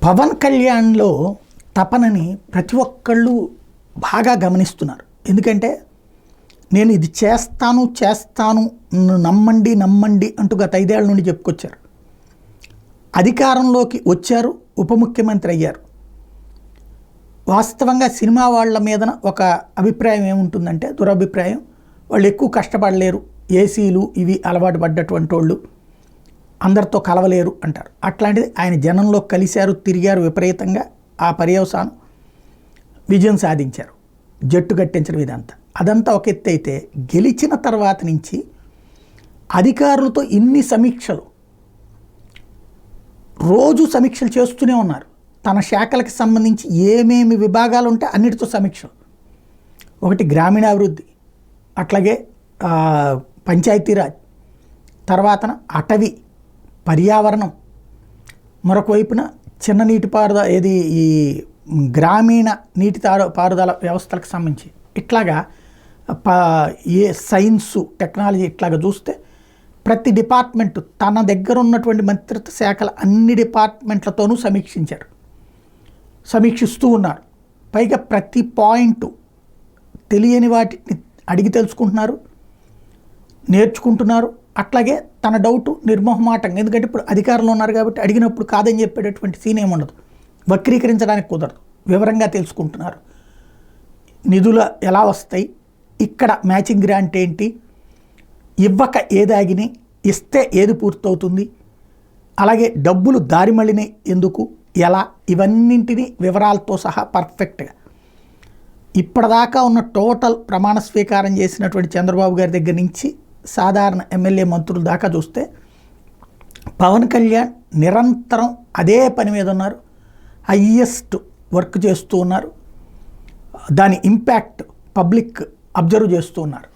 పవన్ కళ్యాణ్లో తపనని ప్రతి ఒక్కళ్ళు బాగా గమనిస్తున్నారు. ఎందుకంటే నేను ఇది చేస్తాను నమ్మండి అంటూ గత 5 ఏళ్ల నుండి చెప్పుకొచ్చారు. అధికారంలోకి వచ్చారు, ఉప ముఖ్యమంత్రి అయ్యారు. వాస్తవంగా సినిమా వాళ్ళ మీదన ఒక అభిప్రాయం ఏముంటుందంటే, దురభిప్రాయం, వాళ్ళు ఎక్కువ కష్టపడలేరు, ఏసీలు ఇవి అలవాటు పడ్డటువంటి వాళ్ళు, అందరితో కలవలేరు అంటారు. అట్లాంటిది ఆయన జనంలో కలిశారు, తిరిగారు విపరీతంగా. ఆ పర్యవసానం విజయం సాధించారు, జట్టు కట్టించడం ఇదంతా. అదంతా ఒక ఎత్తు అయితే, గెలిచిన తర్వాత నుంచి అధికారులతో ఇన్ని సమీక్షలు, రోజు సమీక్షలు చేస్తూనే ఉన్నారు. తన శాఖలకు సంబంధించి ఏమేమి విభాగాలు ఉంటే అన్నిటితో సమీక్షలు. ఒకటి గ్రామీణాభివృద్ధి, అట్లాగే పంచాయతీరాజ్, తర్వాత అటవీ, పర్యావరణం, మరొక వైపున చిన్న నీటిపారుదల, ఏది ఈ గ్రామీణ నీటి పారుదల వ్యవస్థలకు సంబంధించి, ఇట్లాగా ఏ సైన్సు టెక్నాలజీ, ఇట్లాగా చూస్తే ప్రతి డిపార్ట్మెంటు తన దగ్గర ఉన్నటువంటి మంత్రిత్వ శాఖల అన్ని డిపార్ట్మెంట్లతోనూ సమీక్షిస్తూ ఉన్నారు. పైగా ప్రతి పాయింట్ తెలియని వాటిని అడిగి తెలుసుకుంటున్నారు, నేర్చుకుంటున్నారు. అట్లాగే తన డౌటు నిర్మోహమాటంగా, ఎందుకంటే ఇప్పుడు అధికారంలో ఉన్నారు కాబట్టి అడిగినప్పుడు కాదని చెప్పేటటువంటి సీన్ ఏముండదు, వక్రీకరించడానికి కుదరదు, వివరంగా తెలుసుకుంటున్నారు. నిధులు ఎలా వస్తాయి, ఇక్కడ మ్యాచింగ్ గ్రాంట్ ఏంటి, ఇవ్వక ఏదాగిని, ఇస్తే ఏది పూర్తవుతుంది, అలాగే డబ్బులు దారి మళ్ళినాయి ఎందుకు, ఎలా, ఇవన్నింటినీ వివరాలతో సహా పర్ఫెక్ట్గా ఇప్పటిదాకా ఉన్న టోటల్ ప్రమాణ స్వీకారం చేసినటువంటి చంద్రబాబు గారి దగ్గర నుంచి సాధారణ ఎమ్మెల్యే మంత్రుల దాకా చూస్తే పవన్ కళ్యాణ్ నిరంతరం అదే పని మీద ఉన్నారు, హయ్యెస్ట్ వర్క్ చేస్తూ ఉన్నారు. దాని ఇంపాక్ట్ పబ్లిక్ అబ్జర్వ్ చేస్తూ ఉన్నారు.